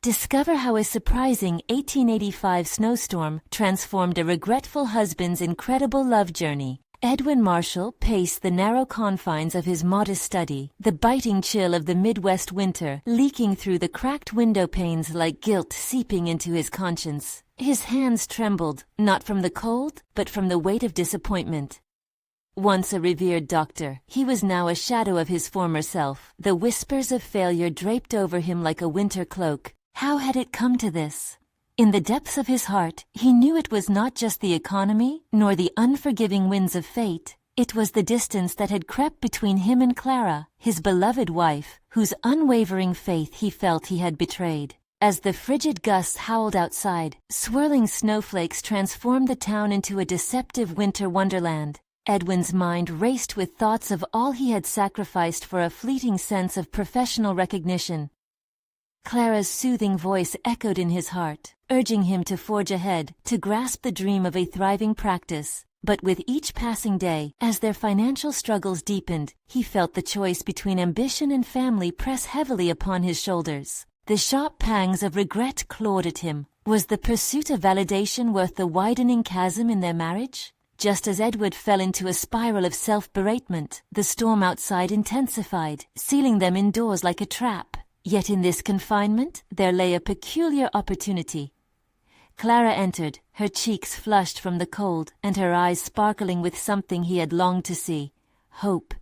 Discover how a surprising 1885 snowstorm transformed a regretful husband's incredible love journey. Edwin Marshall paced the narrow confines of his modest study, the biting chill of the Midwest winter leaking through the cracked window panes like guilt seeping into his conscience. His hands trembled, not from the cold, but from the weight of disappointment. Once a revered doctor, he was now a shadow of his former self. The whispers of failure draped over him like a winter cloak. How had it come to this? In the depths of his heart, he knew it was not just the economy, nor the unforgiving winds of fate. It was the distance that had crept between him and Clara, his beloved wife, whose unwavering faith he felt he had betrayed. As the frigid gusts howled outside, swirling snowflakes transformed the town into a deceptive winter wonderland. Edwin's mind raced with thoughts of all he had sacrificed for a fleeting sense of professional recognition. Clara's soothing voice echoed in his heart, urging him to forge ahead, to grasp the dream of a thriving practice. But with each passing day, as their financial struggles deepened, he felt the choice between ambition and family press heavily upon his shoulders. The sharp pangs of regret clawed at him. Was the pursuit of validation worth the widening chasm in their marriage? Just as Edward fell into a spiral of self-beratement, the storm outside intensified, sealing them indoors like a trap. Yet in this confinement, there lay a peculiar opportunity. Clara entered, her cheeks flushed from the cold, and her eyes sparkling with something he had longed to see: hope.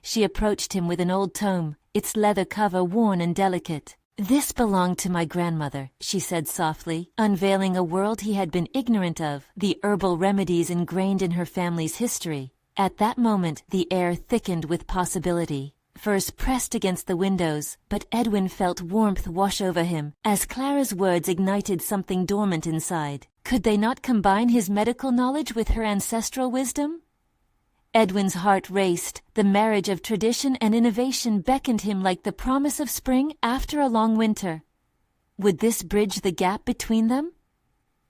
She approached him with an old tome, its leather cover worn and delicate. "This belonged to my grandmother," she said softly, unveiling a world he had been ignorant of, the herbal remedies ingrained in her family's history. At that moment, the air thickened with possibility. Furs pressed against the windows, but Edwin felt warmth wash over him, as Clara's words ignited something dormant inside. Could they not combine his medical knowledge with her ancestral wisdom? Edwin's heart raced. The marriage of tradition and innovation beckoned him like the promise of spring after a long winter. Would this bridge the gap between them?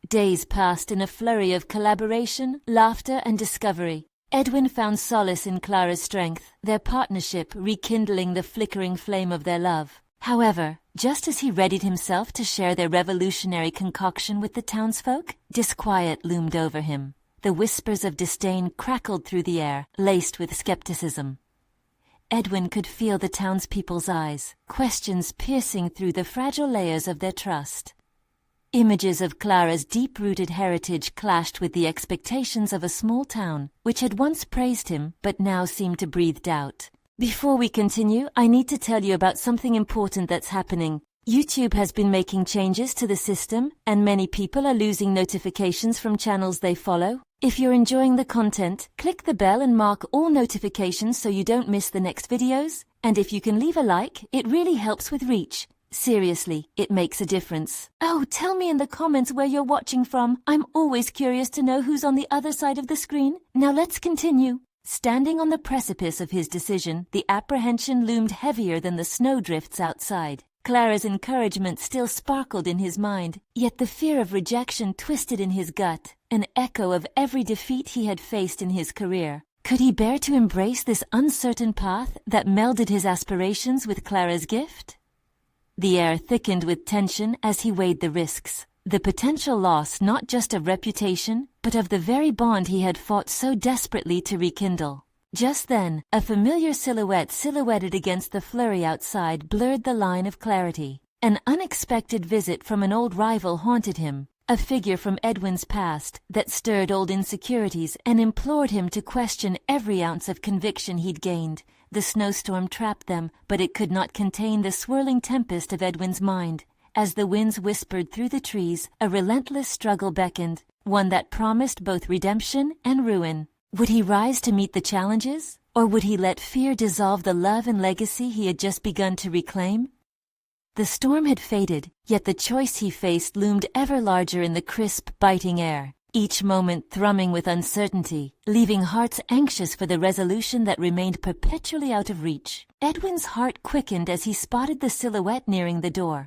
Days passed in a flurry of collaboration, laughter, and discovery. Edwin found solace in Clara's strength, their partnership rekindling the flickering flame of their love. However, just as he readied himself to share their revolutionary concoction with the townsfolk, disquiet loomed over him. The whispers of disdain crackled through the air, laced with skepticism. Edwin could feel the townspeople's eyes, questions piercing through the fragile layers of their trust. Images of Clara's deep-rooted heritage clashed with the expectations of a small town, which had once praised him but now seemed to breathe doubt. Before we continue, I need to tell you about something important that's happening. YouTube has been making changes to the system, and many people are losing notifications from channels they follow. If you're enjoying the content, click the bell and mark all notifications so you don't miss the next videos. And if you can leave a like, it really helps with reach. Seriously, it makes a difference. Oh, tell me in the comments where you're watching from. I'm always curious to know who's on the other side of the screen. Now let's continue. Standing on the precipice of his decision, the apprehension loomed heavier than the snowdrifts outside. Clara's encouragement still sparkled in his mind, yet the fear of rejection twisted in his gut, an echo of every defeat he had faced in his career. Could he bear to embrace this uncertain path that melded his aspirations with Clara's gift? The air thickened with tension as he weighed the risks. The potential loss not just of reputation, but of the very bond he had fought so desperately to rekindle. Just then, a familiar silhouette silhouetted against the flurry outside blurred the line of clarity. An unexpected visit from an old rival haunted him, a figure from Edwin's past that stirred old insecurities and implored him to question every ounce of conviction he'd gained. The snowstorm trapped them, but it could not contain the swirling tempest of Edwin's mind. As the winds whispered through the trees, a relentless struggle beckoned, one that promised both redemption and ruin. Would he rise to meet the challenges, or would he let fear dissolve the love and legacy he had just begun to reclaim? The storm had faded, yet the choice he faced loomed ever larger in the crisp, biting air. Each moment thrumming with uncertainty, leaving hearts anxious for the resolution that remained perpetually out of reach. Edwin's heart quickened as he spotted the silhouette nearing the door.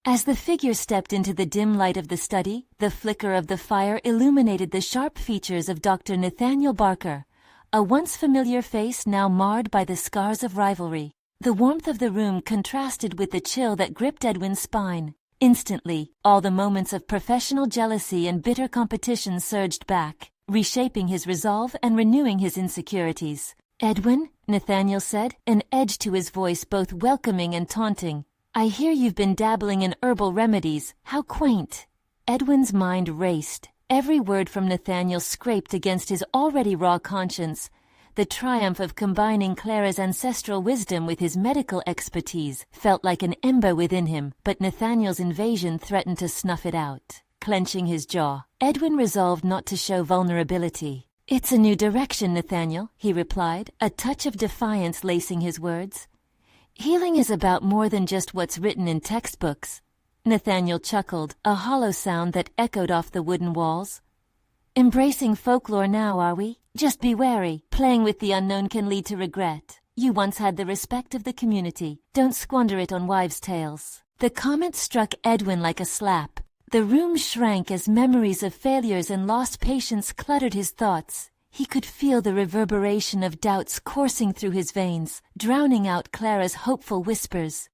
As the figure stepped into the dim light of the study, the flicker of the fire illuminated the sharp features of Dr. Nathaniel Barker, a once familiar face now marred by the scars of rivalry. The warmth of the room contrasted with the chill that gripped Edwin's spine. Instantly, all the moments of professional jealousy and bitter competition surged back, reshaping his resolve and renewing his insecurities. "Edwin," Nathaniel said, an edge to his voice both welcoming and taunting. "I hear you've been dabbling in herbal remedies. How quaint." Edwin's mind raced. Every word from Nathaniel scraped against his already raw conscience. The triumph of combining Clara's ancestral wisdom with his medical expertise felt like an ember within him, but Nathaniel's invasion threatened to snuff it out. Clenching his jaw, Edwin resolved not to show vulnerability. "It's a new direction, Nathaniel," he replied, a touch of defiance lacing his words. "Healing is about more than just what's written in textbooks." Nathaniel chuckled, a hollow sound that echoed off the wooden walls. "Embracing folklore now, are we? Just be wary. Playing with the unknown can lead to regret. You once had the respect of the community. Don't squander it on wives' tales." The comment struck Edwin like a slap. The room shrank as memories of failures and lost patience cluttered his thoughts. He could feel the reverberation of doubts coursing through his veins, drowning out Clara's hopeful whispers.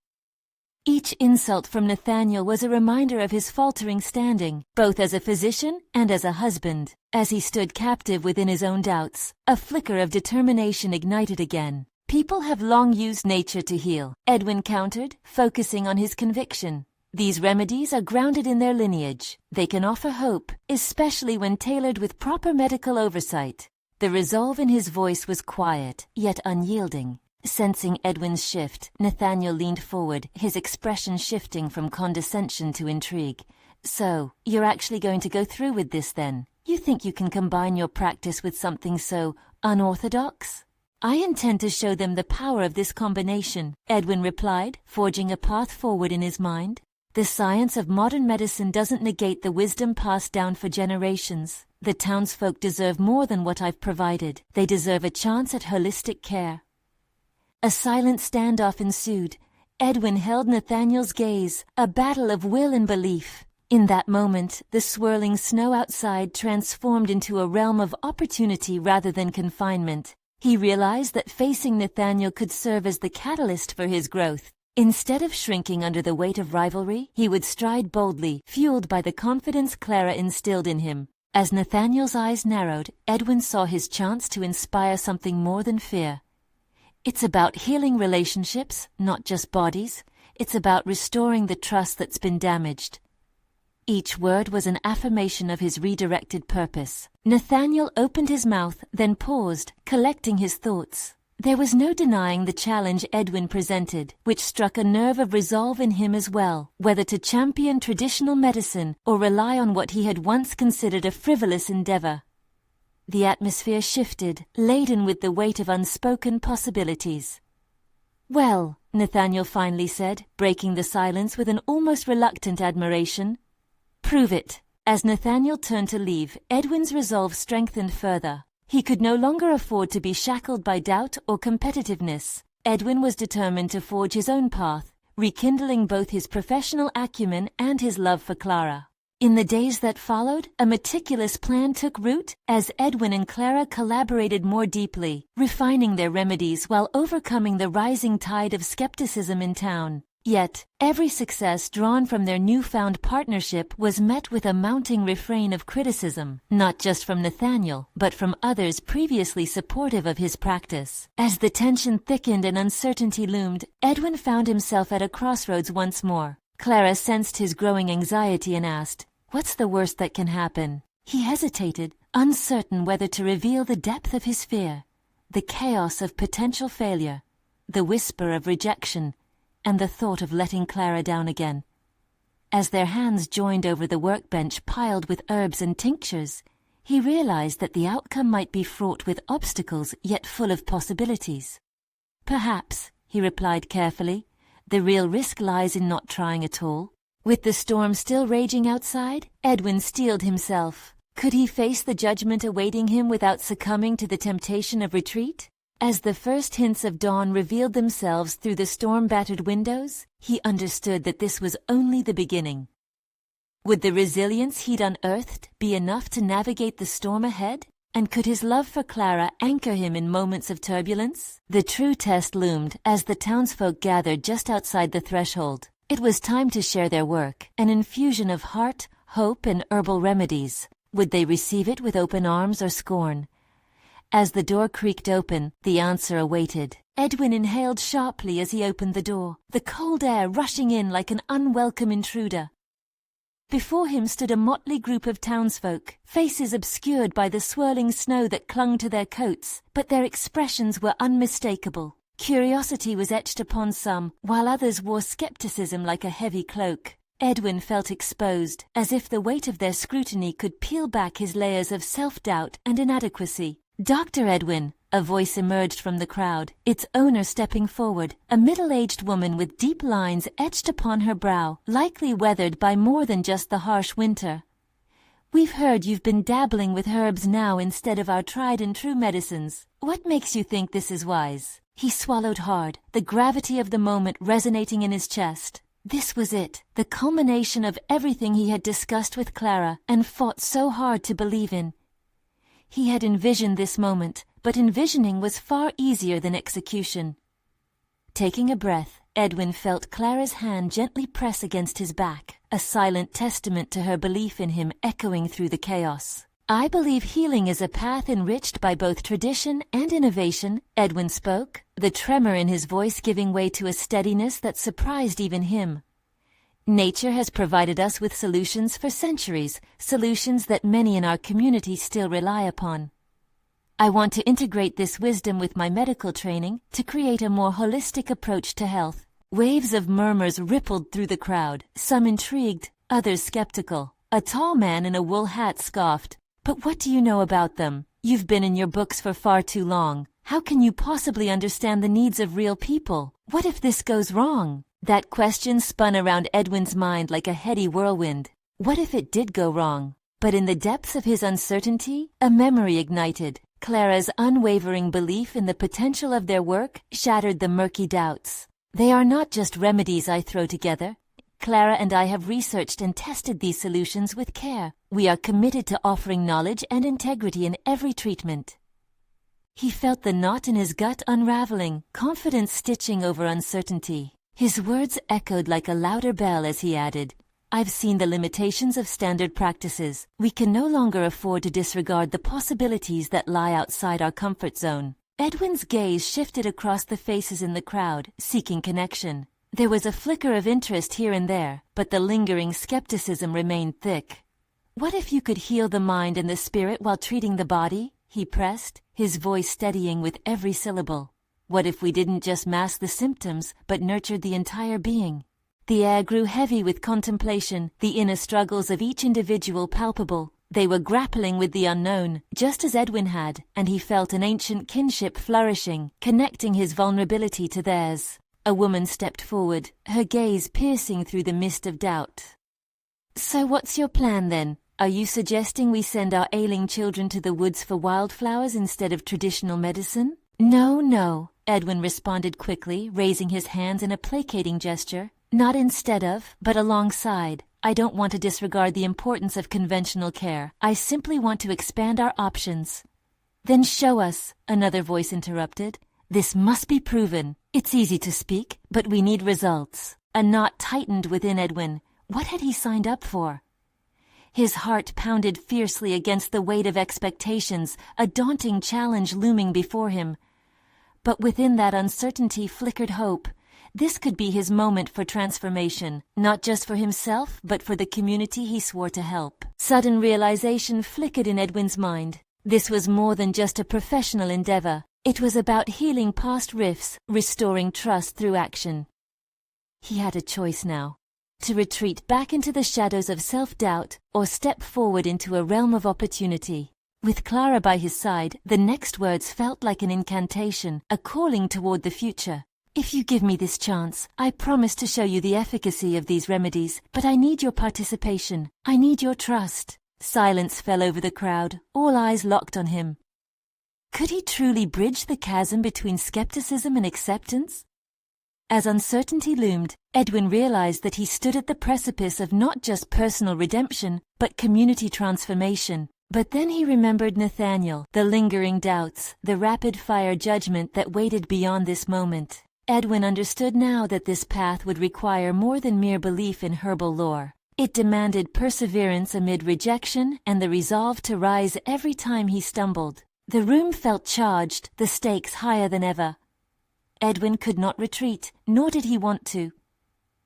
Each insult from Nathaniel was a reminder of his faltering standing, both as a physician and as a husband. As he stood captive within his own doubts, a flicker of determination ignited again. "People have long used nature to heal," Edwin countered, focusing on his conviction. "These remedies are grounded in their lineage. They can offer hope, especially when tailored with proper medical oversight." The resolve in his voice was quiet, yet unyielding. Sensing Edwin's shift, Nathaniel leaned forward, his expression shifting from condescension to intrigue. "So, you're actually going to go through with this then? You think you can combine your practice with something so unorthodox?" "I intend to show them the power of this combination," Edwin replied, forging a path forward in his mind. "The science of modern medicine doesn't negate the wisdom passed down for generations. The townsfolk deserve more than what I've provided. They deserve a chance at holistic care." A silent standoff ensued. Edwin held Nathaniel's gaze, a battle of will and belief. In that moment, the swirling snow outside transformed into a realm of opportunity rather than confinement. He realized that facing Nathaniel could serve as the catalyst for his growth. Instead of shrinking under the weight of rivalry, he would stride boldly, fueled by the confidence Clara instilled in him. As Nathaniel's eyes narrowed, Edwin saw his chance to inspire something more than fear. It's about healing relationships, not just bodies. It's about restoring the trust that's been damaged. Each word was an affirmation of his redirected purpose. Nathaniel opened his mouth, then paused, collecting his thoughts. There was no denying the challenge Edwin presented, which struck a nerve of resolve in him as well, whether to champion traditional medicine or rely on what he had once considered a frivolous endeavor. The atmosphere shifted, laden with the weight of unspoken possibilities. "Well," Nathaniel finally said, breaking the silence with an almost reluctant admiration. "Prove it." As Nathaniel turned to leave, Edwin's resolve strengthened further. He could no longer afford to be shackled by doubt or competitiveness. Edwin was determined to forge his own path, rekindling both his professional acumen and his love for Clara. In the days that followed, a meticulous plan took root as Edwin and Clara collaborated more deeply, refining their remedies while overcoming the rising tide of skepticism in town. Yet, every success drawn from their newfound partnership was met with a mounting refrain of criticism, not just from Nathaniel, but from others previously supportive of his practice. As the tension thickened and uncertainty loomed, Edwin found himself at a crossroads once more. Clara sensed his growing anxiety and asked, "What's the worst that can happen?" He hesitated, uncertain whether to reveal the depth of his fear, the chaos of potential failure, the whisper of rejection, and the thought of letting Clara down again. As their hands joined over the workbench piled with herbs and tinctures, he realized that the outcome might be fraught with obstacles yet full of possibilities. "Perhaps," he replied carefully, "the real risk lies in not trying at all." With the storm still raging outside, Edwin steeled himself. Could he face the judgment awaiting him without succumbing to the temptation of retreat? As the first hints of dawn revealed themselves through the storm-battered windows, he understood that this was only the beginning. Would the resilience he'd unearthed be enough to navigate the storm ahead? And could his love for Clara anchor him in moments of turbulence? The true test loomed as the townsfolk gathered just outside the threshold. It was time to share their work, an infusion of heart, hope, and herbal remedies. Would they receive it with open arms or scorn? As the door creaked open, the answer awaited. Edwin inhaled sharply as he opened the door, the cold air rushing in like an unwelcome intruder. Before him stood a motley group of townsfolk, faces obscured by the swirling snow that clung to their coats, but their expressions were unmistakable. Curiosity was etched upon some, while others wore skepticism like a heavy cloak. Edwin felt exposed, as if the weight of their scrutiny could peel back his layers of self-doubt and inadequacy. "Dr. Edwin," a voice emerged from the crowd, its owner stepping forward, a middle-aged woman with deep lines etched upon her brow, likely weathered by more than just the harsh winter. "We've heard you've been dabbling with herbs now instead of our tried-and-true medicines. What makes you think this is wise?" He swallowed hard, the gravity of the moment resonating in his chest. This was it, the culmination of everything he had discussed with Clara and fought so hard to believe in. He had envisioned this moment, but envisioning was far easier than execution. Taking a breath, Edwin felt Clara's hand gently press against his back, a silent testament to her belief in him echoing through the chaos. "I believe healing is a path enriched by both tradition and innovation," Edwin spoke, the tremor in his voice giving way to a steadiness that surprised even him. "Nature has provided us with solutions for centuries, solutions that many in our community still rely upon. I want to integrate this wisdom with my medical training to create a more holistic approach to health." Waves of murmurs rippled through the crowd, some intrigued, others skeptical. A tall man in a wool hat scoffed, "But what do you know about them? You've been in your books for far too long. How can you possibly understand the needs of real people? What if this goes wrong?" That question spun around Edwin's mind like a heady whirlwind. What if it did go wrong? But in the depths of his uncertainty, a memory ignited. Clara's unwavering belief in the potential of their work shattered the murky doubts. "They are not just remedies I throw together. Clara and I have researched and tested these solutions with care. We are committed to offering knowledge and integrity in every treatment." He felt the knot in his gut unraveling, confidence stitching over uncertainty. His words echoed like a louder bell as he added, "I've seen the limitations of standard practices. We can no longer afford to disregard the possibilities that lie outside our comfort zone." Edwin's gaze shifted across the faces in the crowd, seeking connection. There was a flicker of interest here and there, but the lingering skepticism remained thick. "What if you could heal the mind and the spirit while treating the body?" he pressed, his voice steadying with every syllable. "What if we didn't just mask the symptoms, but nurtured the entire being?" The air grew heavy with contemplation, the inner struggles of each individual palpable. They were grappling with the unknown, just as Edwin had, and he felt an ancient kinship flourishing, connecting his vulnerability to theirs. A woman stepped forward, her gaze piercing through the mist of doubt. "So what's your plan then? Are you suggesting we send our ailing children to the woods for wildflowers instead of traditional medicine?" No, Edwin responded quickly, raising his hands in a placating gesture. "Not instead of, but alongside. I don't want to disregard the importance of conventional care. I simply want to expand our options." "Then show us," another voice interrupted. "This must be proven. It's easy to speak, but we need results." A knot tightened within Edwin. What had he signed up for? His heart pounded fiercely against the weight of expectations, a daunting challenge looming before him. But within that uncertainty flickered hope. This could be his moment for transformation, not just for himself, but for the community he swore to help. Sudden realization flickered in Edwin's mind. This was more than just a professional endeavor. It was about healing past rifts, restoring trust through action. He had a choice now. To retreat back into the shadows of self-doubt, or step forward into a realm of opportunity. With Clara by his side, the next words felt like an incantation, a calling toward the future. "If you give me this chance, I promise to show you the efficacy of these remedies, but I need your participation. I need your trust." Silence fell over the crowd, all eyes locked on him. Could he truly bridge the chasm between skepticism and acceptance? As uncertainty loomed, Edwin realized that he stood at the precipice of not just personal redemption, but community transformation. But then he remembered Nathaniel, the lingering doubts, the rapid-fire judgment that waited beyond this moment. Edwin understood now that this path would require more than mere belief in herbal lore. It demanded perseverance amid rejection and the resolve to rise every time he stumbled. The room felt charged, the stakes higher than ever. Edwin could not retreat, nor did he want to.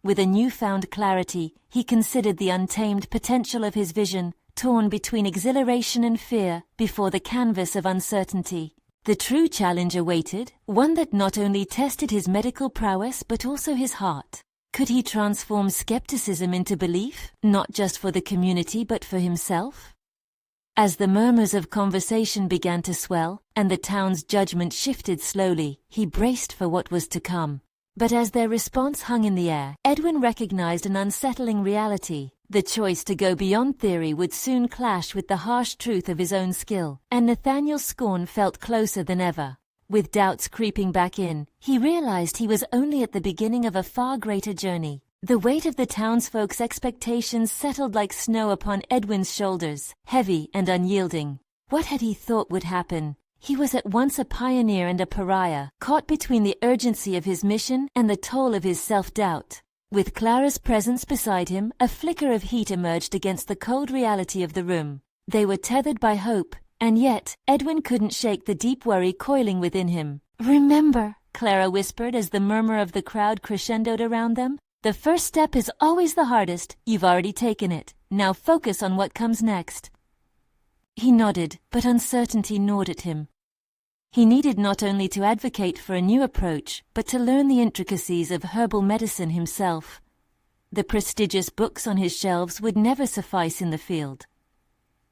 With a newfound clarity, he considered the untamed potential of his vision, torn between exhilaration and fear before the canvas of uncertainty. The true challenge awaited, one that not only tested his medical prowess but also his heart. Could he transform skepticism into belief, not just for the community but for himself? As the murmurs of conversation began to swell, and the town's judgment shifted slowly, he braced for what was to come. But as their response hung in the air, Edwin recognized an unsettling reality. The choice to go beyond theory would soon clash with the harsh truth of his own skill, and Nathaniel's scorn felt closer than ever. With doubts creeping back in, he realized he was only at the beginning of a far greater journey. The weight of the townsfolk's expectations settled like snow upon Edwin's shoulders, heavy and unyielding. What had he thought would happen? He was at once a pioneer and a pariah, caught between the urgency of his mission and the toll of his self-doubt. With Clara's presence beside him, a flicker of heat emerged against the cold reality of the room. They were tethered by hope, and yet Edwin couldn't shake the deep worry coiling within him. "Remember," Clara whispered as the murmur of the crowd crescendoed around them, "the first step is always the hardest. You've already taken it. Now focus on what comes next." He nodded, but uncertainty gnawed at him. He needed not only to advocate for a new approach, but to learn the intricacies of herbal medicine himself. The prestigious books on his shelves would never suffice in the field.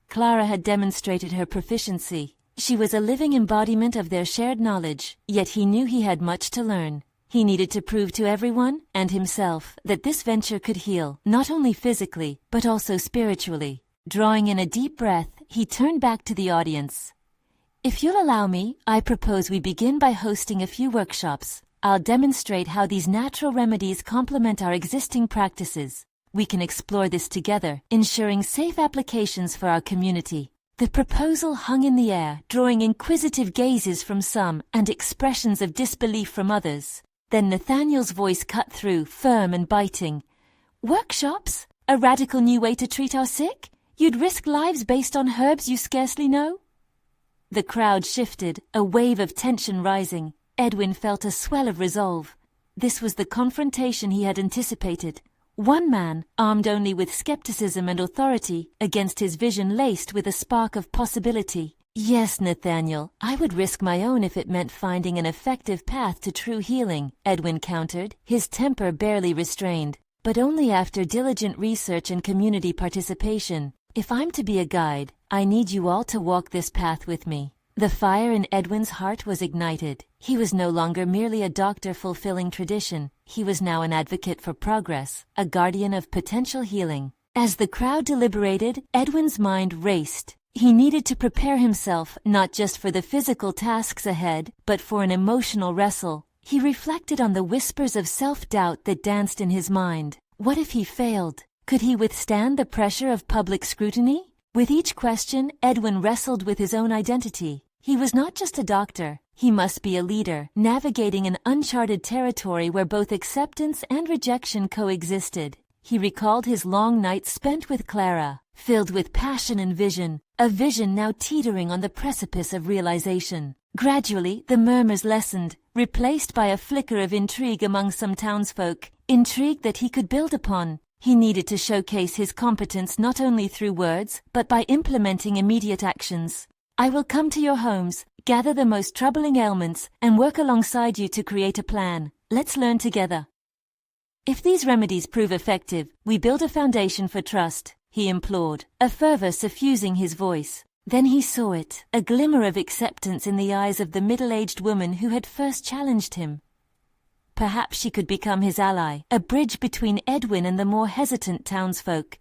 Clara had demonstrated her proficiency. She was a living embodiment of their shared knowledge, yet he knew he had much to learn. He needed to prove to everyone, and himself, that this venture could heal, not only physically, but also spiritually. Drawing in a deep breath, he turned back to the audience. "If you'll allow me, I propose we begin by hosting a few workshops. I'll demonstrate how these natural remedies complement our existing practices. We can explore this together, ensuring safe applications for our community." The proposal hung in the air, drawing inquisitive gazes from some and expressions of disbelief from others. Then Nathaniel's voice cut through, firm and biting. "Workshops? A radical new way to treat our sick? You'd risk lives based on herbs you scarcely know?" The crowd shifted, a wave of tension rising. Edwin felt a swell of resolve. This was the confrontation he had anticipated. One man, armed only with skepticism and authority, against his vision laced with a spark of possibility. "Yes, Nathaniel, I would risk my own if it meant finding an effective path to true healing," Edwin countered, his temper barely restrained. "But only after diligent research and community participation. If I'm to be a guide, I need you all to walk this path with me." The fire in Edwin's heart was ignited. He was no longer merely a doctor fulfilling tradition. He was now an advocate for progress, a guardian of potential healing. As the crowd deliberated, Edwin's mind raced. He needed to prepare himself not just for the physical tasks ahead, but for an emotional wrestle. He reflected on the whispers of self-doubt that danced in his mind. What if he failed? Could he withstand the pressure of public scrutiny? With each question, Edwin wrestled with his own identity. He was not just a doctor. He must be a leader, navigating an uncharted territory where both acceptance and rejection coexisted. He recalled his long nights spent with Clara, filled with passion and vision, a vision now teetering on the precipice of realization. Gradually, the murmurs lessened, replaced by a flicker of intrigue among some townsfolk, intrigue that he could build upon. He needed to showcase his competence not only through words, but by implementing immediate actions. "I will come to your homes, gather the most troubling ailments, and work alongside you to create a plan. Let's learn together. If these remedies prove effective, we build a foundation for trust," he implored, a fervor suffusing his voice. Then he saw it, a glimmer of acceptance in the eyes of the middle-aged woman who had first challenged him. Perhaps she could become his ally, a bridge between Edwin and the more hesitant townsfolk.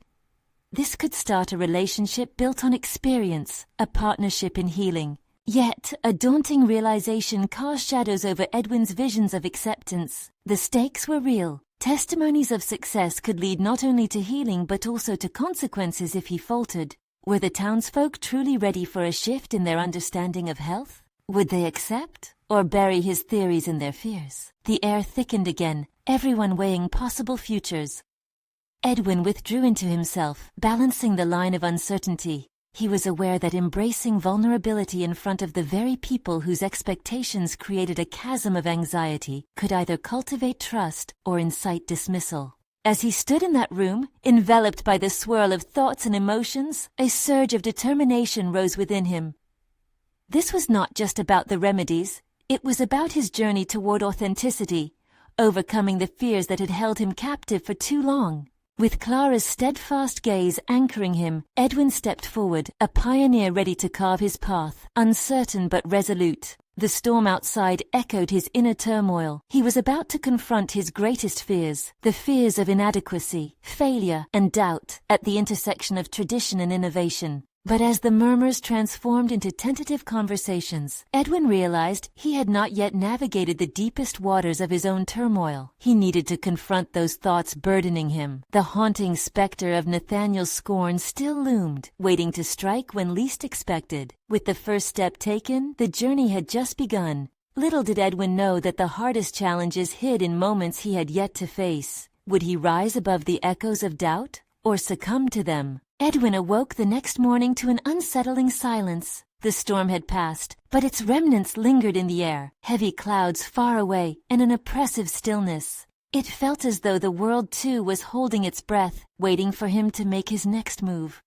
This could start a relationship built on experience, a partnership in healing. Yet, a daunting realization cast shadows over Edwin's visions of acceptance. The stakes were real. Testimonies of success could lead not only to healing but also to consequences if he faltered. Were the townsfolk truly ready for a shift in their understanding of health? Would they accept or bury his theories in their fears? The air thickened again, everyone weighing possible futures. Edwin withdrew into himself, balancing the line of uncertainty. He was aware that embracing vulnerability in front of the very people whose expectations created a chasm of anxiety could either cultivate trust or incite dismissal. As he stood in that room, enveloped by the swirl of thoughts and emotions, a surge of determination rose within him. This was not just about the remedies, it was about his journey toward authenticity, overcoming the fears that had held him captive for too long. With Clara's steadfast gaze anchoring him, Edwin stepped forward, a pioneer ready to carve his path, uncertain but resolute. The storm outside echoed his inner turmoil. He was about to confront his greatest fears, the fears of inadequacy, failure, and doubt, at the intersection of tradition and innovation. But as the murmurs transformed into tentative conversations, Edwin realized he had not yet navigated the deepest waters of his own turmoil. He needed to confront those thoughts burdening him. The haunting specter of Nathaniel's scorn still loomed, waiting to strike when least expected. With the first step taken, the journey had just begun. Little did Edwin know that the hardest challenges hid in moments he had yet to face. Would he rise above the echoes of doubt, or succumb to them? Edwin awoke the next morning to an unsettling silence. The storm had passed, but its remnants lingered in the air, heavy clouds far away, and an oppressive stillness. It felt as though the world too was holding its breath, waiting for him to make his next move.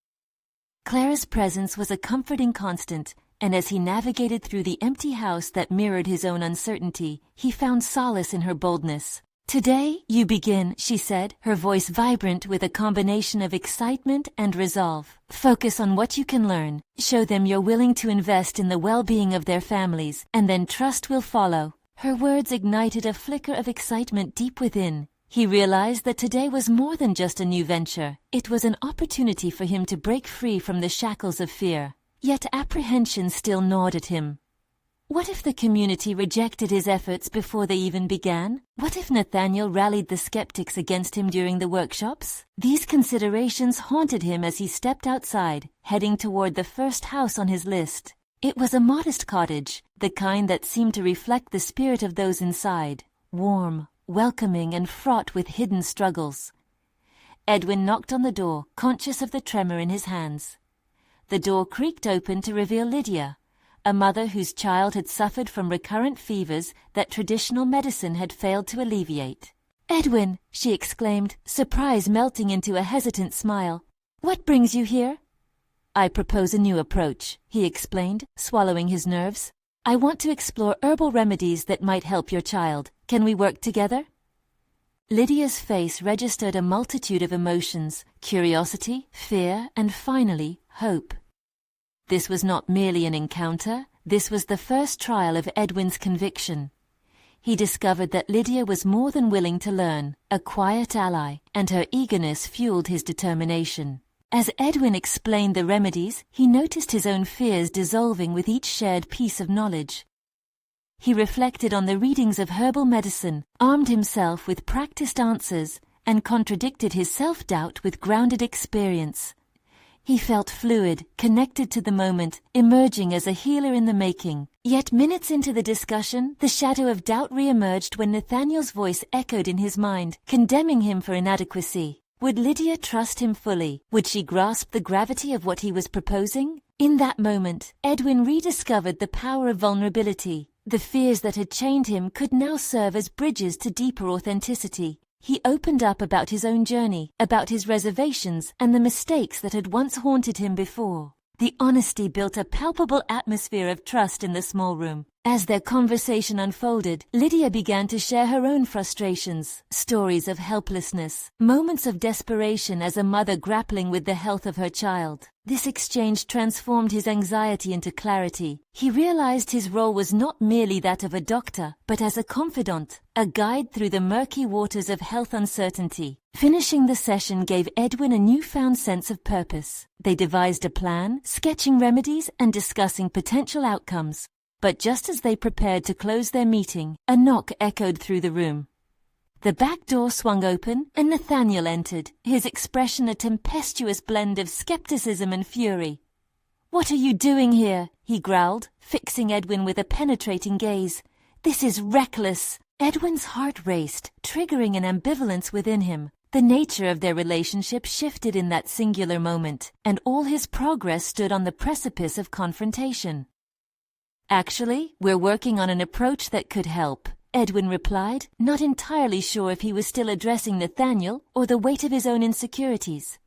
Clara's presence was a comforting constant, and as he navigated through the empty house that mirrored his own uncertainty, he found solace in her boldness. "Today, you begin," she said, her voice vibrant with a combination of excitement and resolve. "Focus on what you can learn. Show them you're willing to invest in the well-being of their families, and then trust will follow." Her words ignited a flicker of excitement deep within. He realized that today was more than just a new venture. It was an opportunity for him to break free from the shackles of fear. Yet apprehension still gnawed at him. What if the community rejected his efforts before they even began? What if Nathaniel rallied the skeptics against him during the workshops? These considerations haunted him as he stepped outside, heading toward the first house on his list. It was a modest cottage, the kind that seemed to reflect the spirit of those inside, warm, welcoming, and fraught with hidden struggles. Edwin knocked on the door, conscious of the tremor in his hands. The door creaked open to reveal Lydia, a mother whose child had suffered from recurrent fevers that traditional medicine had failed to alleviate. "Edwin," she exclaimed, surprise melting into a hesitant smile. "What brings you here?" "I propose a new approach," he explained, swallowing his nerves. "I want to explore herbal remedies that might help your child. Can we work together?" Lydia's face registered a multitude of emotions: curiosity, fear, and finally, hope. This was not merely an encounter, this was the first trial of Edwin's conviction. He discovered that Lydia was more than willing to learn, a quiet ally, and her eagerness fueled his determination. As Edwin explained the remedies, he noticed his own fears dissolving with each shared piece of knowledge. He reflected on the readings of herbal medicine, armed himself with practiced answers, and contradicted his self-doubt with grounded experience. He felt fluid, connected to the moment, emerging as a healer in the making. Yet minutes into the discussion, the shadow of doubt re-emerged when Nathaniel's voice echoed in his mind, condemning him for inadequacy. Would Lydia trust him fully? Would she grasp the gravity of what he was proposing? In that moment, Edwin rediscovered the power of vulnerability. The fears that had chained him could now serve as bridges to deeper authenticity. He opened up about his own journey, about his reservations, and the mistakes that had once haunted him before. The honesty built a palpable atmosphere of trust in the small room. As their conversation unfolded, Lydia began to share her own frustrations, stories of helplessness, moments of desperation as a mother grappling with the health of her child. This exchange transformed his anxiety into clarity. He realized his role was not merely that of a doctor, but as a confidant, a guide through the murky waters of health uncertainty. Finishing the session gave Edwin a newfound sense of purpose. They devised a plan, sketching remedies and discussing potential outcomes. But just as they prepared to close their meeting, a knock echoed through the room. The back door swung open, and Nathaniel entered, his expression a tempestuous blend of skepticism and fury. "What are you doing here?" he growled, fixing Edwin with a penetrating gaze. "This is reckless." Edwin's heart raced, triggering an ambivalence within him. The nature of their relationship shifted in that singular moment, and all his progress stood on the precipice of confrontation. "Actually, we're working on an approach that could help," Edwin replied, not entirely sure if he was still addressing Nathaniel or the weight of his own insecurities.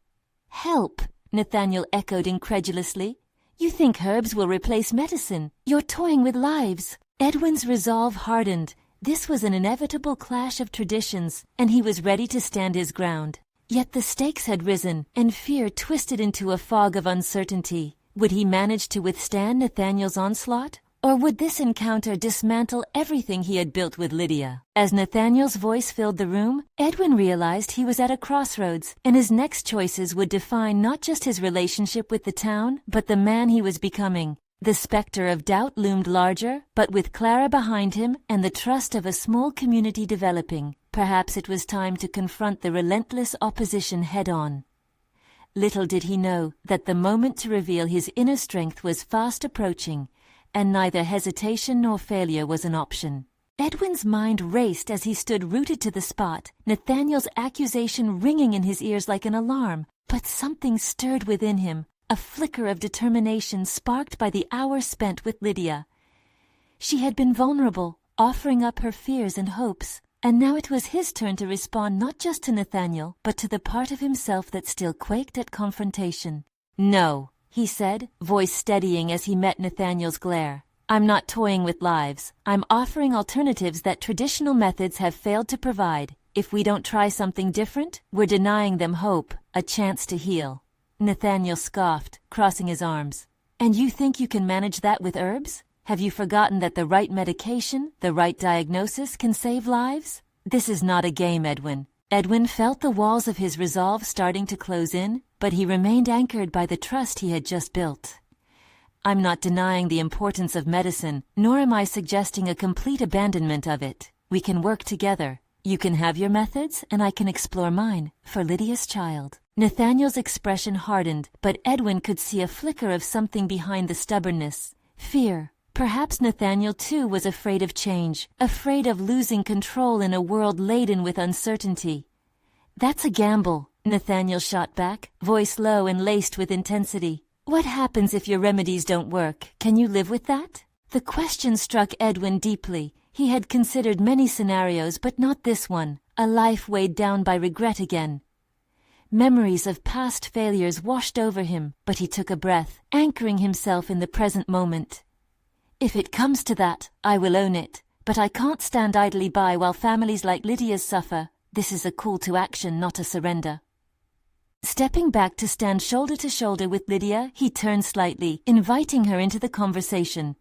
"Help?" Nathaniel echoed incredulously. "You think herbs will replace medicine? You're toying with lives." Edwin's resolve hardened. This was an inevitable clash of traditions, and he was ready to stand his ground. Yet the stakes had risen, and fear twisted into a fog of uncertainty. Would he manage to withstand Nathaniel's onslaught? Or would this encounter dismantle everything he had built with Lydia? As Nathaniel's voice filled the room, Edwin realized he was at a crossroads, and his next choices would define not just his relationship with the town, but the man he was becoming. The specter of doubt loomed larger, but with Clara behind him and the trust of a small community developing, perhaps it was time to confront the relentless opposition head-on. Little did he know that the moment to reveal his inner strength was fast approaching, and neither hesitation nor failure was an option. Edwin's mind raced as he stood rooted to the spot, Nathaniel's accusation ringing in his ears like an alarm, but something stirred within him, a flicker of determination sparked by the hour spent with Lydia. She had been vulnerable, offering up her fears and hopes, and now it was his turn to respond not just to Nathaniel, but to the part of himself that still quaked at confrontation. "No," he said, voice steadying as he met Nathaniel's glare. "I'm not toying with lives. I'm offering alternatives that traditional methods have failed to provide. If we don't try something different, we're denying them hope, a chance to heal." Nathaniel scoffed, crossing his arms. "And you think you can manage that with herbs? Have you forgotten that the right medication, the right diagnosis can save lives? This is not a game, Edwin." Edwin felt the walls of his resolve starting to close in, but he remained anchored by the trust he had just built. "I'm not denying the importance of medicine, nor am I suggesting a complete abandonment of it. We can work together. You can have your methods, and I can explore mine, for Lydia's child." Nathaniel's expression hardened, but Edwin could see a flicker of something behind the stubbornness. Fear. Perhaps Nathaniel too was afraid of change, afraid of losing control in a world laden with uncertainty. "That's a gamble," Nathaniel shot back, voice low and laced with intensity. "What happens if your remedies don't work? Can you live with that?" The question struck Edwin deeply. He had considered many scenarios, but not this one, a life weighed down by regret again. Memories of past failures washed over him, but he took a breath, anchoring himself in the present moment. "If it comes to that, I will own it, but I can't stand idly by while families like Lydia's suffer. This is a call to action, not a surrender." Stepping back to stand shoulder to shoulder with Lydia, he turned slightly, inviting her into the conversation.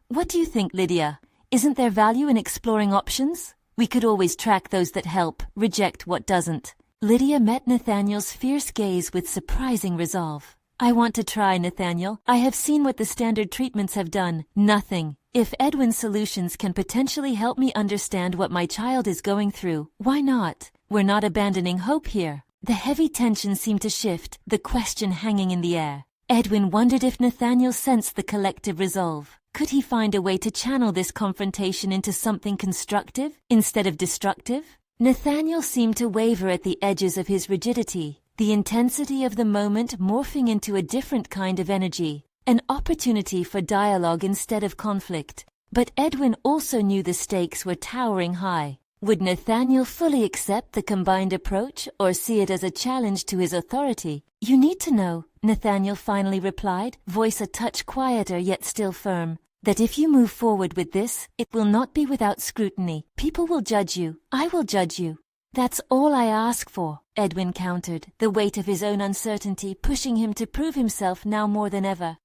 "What do you think, Lydia? Isn't there value in exploring options? We could always track those that help, reject what doesn't." Lydia met Nathaniel's fierce gaze with surprising resolve. "I want to try, Nathaniel. I have seen what the standard treatments have done. Nothing. If Edwin's solutions can potentially help me understand what my child is going through, why not? We're not abandoning hope here." The heavy tension seemed to shift, the question hanging in the air. Edwin wondered if Nathaniel sensed the collective resolve. Could he find a way to channel this confrontation into something constructive instead of destructive? Nathaniel seemed to waver at the edges of his rigidity, the intensity of the moment morphing into a different kind of energy, an opportunity for dialogue instead of conflict. But Edwin also knew the stakes were towering high. Would Nathaniel fully accept the combined approach or see it as a challenge to his authority? "You need to know," Nathaniel finally replied, voice a touch quieter yet still firm, "that if you move forward with this, it will not be without scrutiny. People will judge you. I will judge you." "That's all I ask for," Edwin countered, the weight of his own uncertainty pushing him to prove himself now more than ever.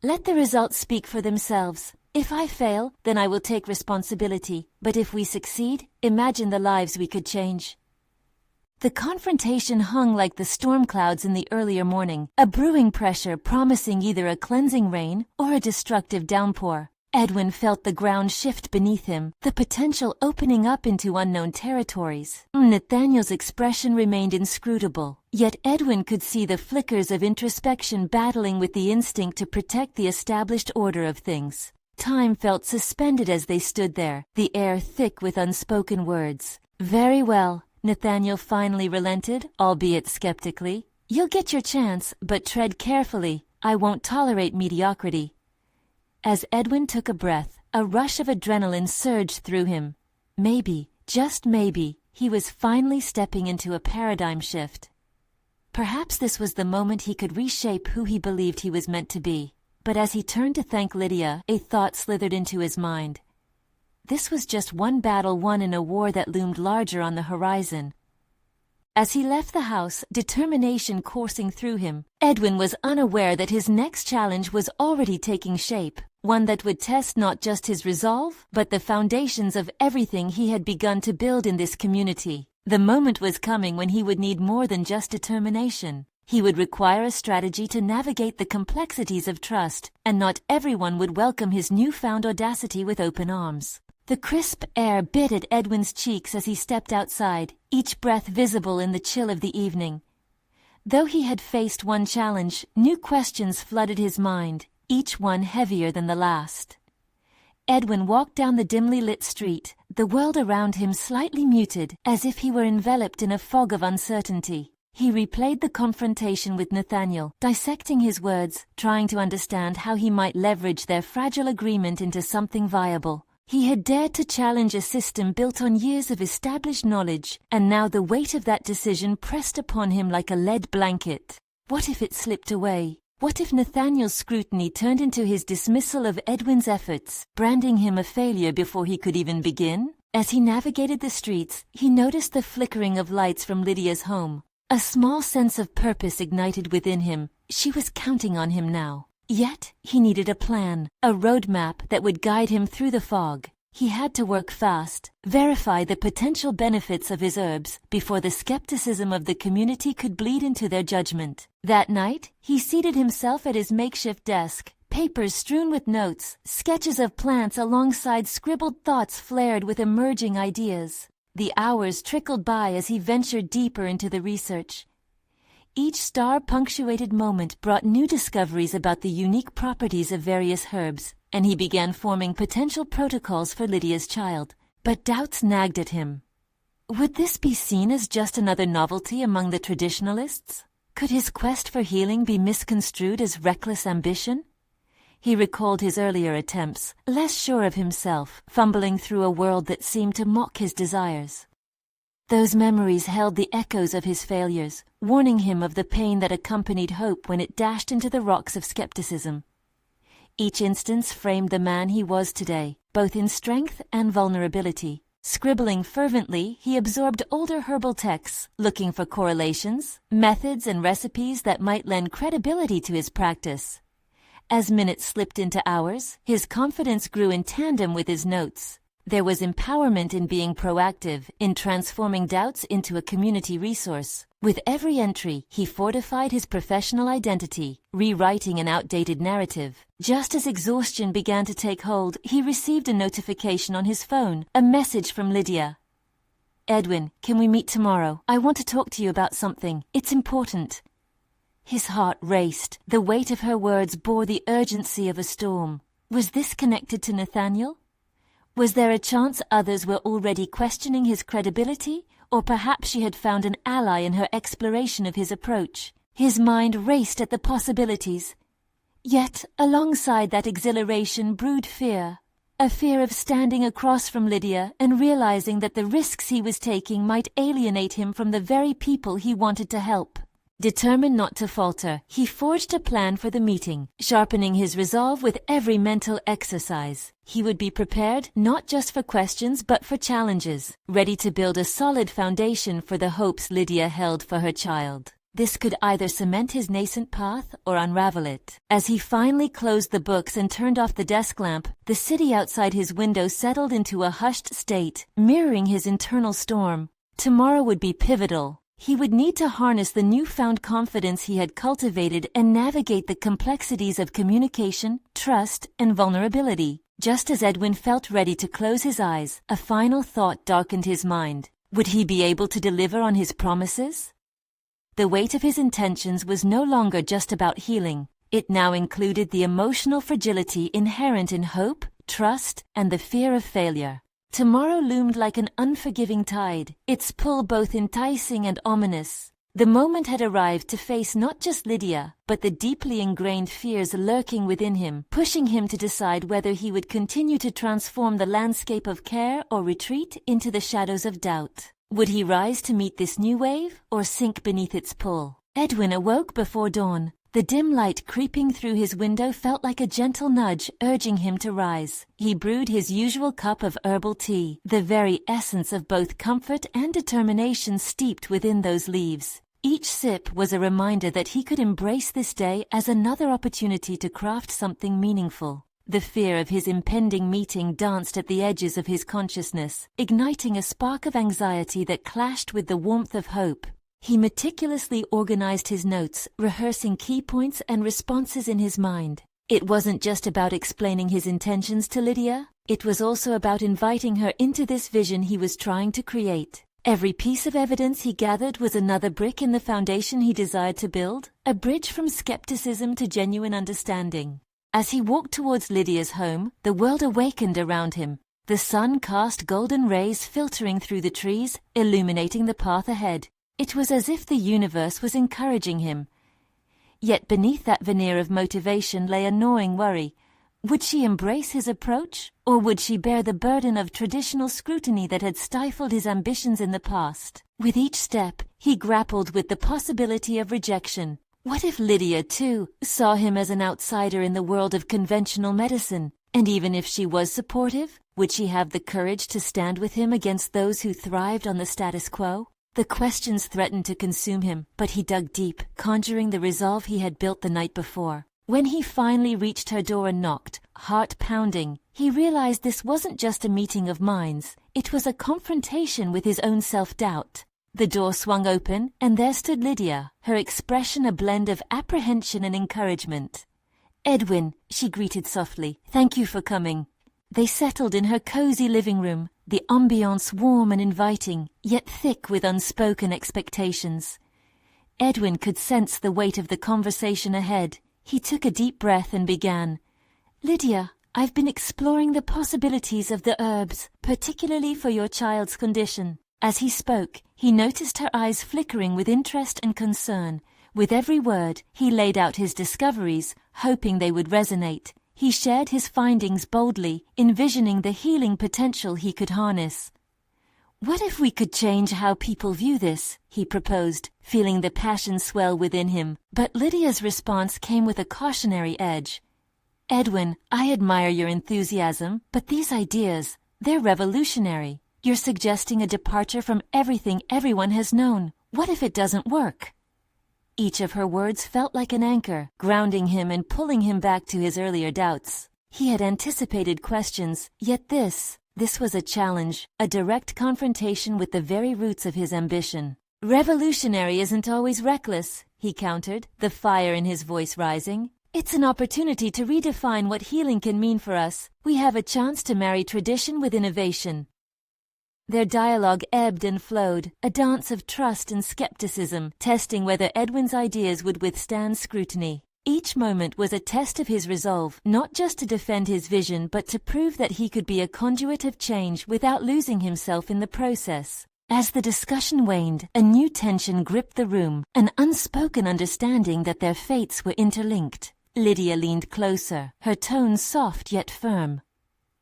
"Let the results speak for themselves. If I fail, then I will take responsibility. But if we succeed, imagine the lives we could change." The confrontation hung like the storm clouds in the earlier morning, a brewing pressure promising either a cleansing rain or a destructive downpour. Edwin felt the ground shift beneath him, the potential opening up into unknown territories. Nathaniel's expression remained inscrutable, yet Edwin could see the flickers of introspection battling with the instinct to protect the established order of things. Time felt suspended as they stood there, the air thick with unspoken words. "Very well," Nathaniel finally relented, albeit skeptically. "You'll get your chance, but tread carefully. I won't tolerate mediocrity." As Edwin took a breath, a rush of adrenaline surged through him. Maybe, just maybe, he was finally stepping into a paradigm shift. Perhaps this was the moment he could reshape who he believed he was meant to be. But as he turned to thank Lydia, a thought slithered into his mind. This was just one battle won in a war that loomed larger on the horizon. As he left the house, determination coursing through him, Edwin was unaware that his next challenge was already taking shape, one that would test not just his resolve, but the foundations of everything he had begun to build in this community. The moment was coming when he would need more than just determination. He would require a strategy to navigate the complexities of trust, and not everyone would welcome his newfound audacity with open arms. The crisp air bit at Edwin's cheeks as he stepped outside, each breath visible in the chill of the evening. Though he had faced one challenge, new questions flooded his mind, each one heavier than the last. Edwin walked down the dimly lit street, the world around him slightly muted, as if he were enveloped in a fog of uncertainty. He replayed the confrontation with Nathaniel, dissecting his words, trying to understand how he might leverage their fragile agreement into something viable. He had dared to challenge a system built on years of established knowledge, and now the weight of that decision pressed upon him like a lead blanket. What if it slipped away? What if Nathaniel's scrutiny turned into his dismissal of Edwin's efforts, branding him a failure before he could even begin? As he navigated the streets, he noticed the flickering of lights from Lydia's home. A small sense of purpose ignited within him. She was counting on him now. Yet, he needed a plan, a roadmap that would guide him through the fog. He had to work fast, verify the potential benefits of his herbs before the skepticism of the community could bleed into their judgment. That night, he seated himself at his makeshift desk. Papers strewn with notes, sketches of plants alongside scribbled thoughts flared with emerging ideas. The hours trickled by as he ventured deeper into the research. Each star-punctuated moment brought new discoveries about the unique properties of various herbs, and he began forming potential protocols for Lydia's child. But doubts nagged at him. Would this be seen as just another novelty among the traditionalists? Could his quest for healing be misconstrued as reckless ambition? He recalled his earlier attempts, less sure of himself, fumbling through a world that seemed to mock his desires. Those memories held the echoes of his failures, warning him of the pain that accompanied hope when it dashed into the rocks of skepticism. Each instance framed the man he was today, both in strength and vulnerability. Scribbling fervently, he absorbed older herbal texts, looking for correlations, methods, and recipes that might lend credibility to his practice. As minutes slipped into hours, his confidence grew in tandem with his notes. There was empowerment in being proactive, in transforming doubts into a community resource. With every entry, he fortified his professional identity, rewriting an outdated narrative. Just as exhaustion began to take hold, he received a notification on his phone, a message from Lydia. "Edwin, can we meet tomorrow? I want to talk to you about something. It's important." His heart raced. The weight of her words bore the urgency of a storm. Was this connected to Nathaniel? Was there a chance others were already questioning his credibility, or perhaps she had found an ally in her exploration of his approach? His mind raced at the possibilities. Yet, alongside that exhilaration brewed fear. A fear of standing across from Lydia and realizing that the risks he was taking might alienate him from the very people he wanted to help. Determined not to falter, he forged a plan for the meeting, sharpening his resolve with every mental exercise. He would be prepared not just for questions but for challenges, ready to build a solid foundation for the hopes Lydia held for her child. This could either cement his nascent path or unravel it. As he finally closed the books and turned off the desk lamp, the city outside his window settled into a hushed state, mirroring his internal storm. Tomorrow would be pivotal. He would need to harness the newfound confidence he had cultivated and navigate the complexities of communication, trust, and vulnerability. Just as Edwin felt ready to close his eyes, a final thought darkened his mind. Would he be able to deliver on his promises? The weight of his intentions was no longer just about healing. It now included the emotional fragility inherent in hope, trust, and the fear of failure. Tomorrow loomed like an unforgiving tide, its pull both enticing and ominous. The moment had arrived to face not just Lydia, but the deeply ingrained fears lurking within him, pushing him to decide whether he would continue to transform the landscape of care or retreat into the shadows of doubt. Would he rise to meet this new wave, or sink beneath its pull? Edwin awoke before dawn. The dim light creeping through his window felt like a gentle nudge urging him to rise. He brewed his usual cup of herbal tea, the very essence of both comfort and determination steeped within those leaves. Each sip was a reminder that he could embrace this day as another opportunity to craft something meaningful. The fear of his impending meeting danced at the edges of his consciousness, igniting a spark of anxiety that clashed with the warmth of hope. He meticulously organized his notes, rehearsing key points and responses in his mind. It wasn't just about explaining his intentions to Lydia, it was also about inviting her into this vision he was trying to create. Every piece of evidence he gathered was another brick in the foundation he desired to build, a bridge from skepticism to genuine understanding. As he walked towards Lydia's home, the world awakened around him. The sun cast golden rays filtering through the trees, illuminating the path ahead. It was as if the universe was encouraging him. Yet beneath that veneer of motivation lay a gnawing worry. Would she embrace his approach, or would she bear the burden of traditional scrutiny that had stifled his ambitions in the past? With each step, he grappled with the possibility of rejection. What if Lydia, too, saw him as an outsider in the world of conventional medicine? And even if she was supportive, would she have the courage to stand with him against those who thrived on the status quo? The questions threatened to consume him, but he dug deep, conjuring the resolve he had built the night before. When he finally reached her door and knocked, heart pounding, he realized this wasn't just a meeting of minds, it was a confrontation with his own self-doubt. The door swung open, and there stood Lydia, her expression a blend of apprehension and encouragement. "Edwin," she greeted softly, "thank you for coming." They settled in her cozy living room, the ambiance warm and inviting, yet thick with unspoken expectations. Edwin could sense the weight of the conversation ahead. He took a deep breath and began. "Lydia, I've been exploring the possibilities of the herbs, particularly for your child's condition." As he spoke, he noticed her eyes flickering with interest and concern. With every word, he laid out his discoveries, hoping they would resonate. He shared his findings boldly, envisioning the healing potential he could harness. "What if we could change how people view this?" he proposed, feeling the passion swell within him. But Lydia's response came with a cautionary edge. "Edwin, I admire your enthusiasm, but these ideas, they're revolutionary. You're suggesting a departure from everything everyone has known. What if it doesn't work?" Each of her words felt like an anchor, grounding him and pulling him back to his earlier doubts. He had anticipated questions, yet this was a challenge, a direct confrontation with the very roots of his ambition. "Revolutionary isn't always reckless," he countered, the fire in his voice rising. "It's an opportunity to redefine what healing can mean for us. We have a chance to marry tradition with innovation." Their dialogue ebbed and flowed, a dance of trust and skepticism, testing whether Edwin's ideas would withstand scrutiny. Each moment was a test of his resolve, not just to defend his vision but to prove that he could be a conduit of change without losing himself in the process. As the discussion waned, a new tension gripped the room, an unspoken understanding that their fates were interlinked. Lydia leaned closer, her tone soft yet firm.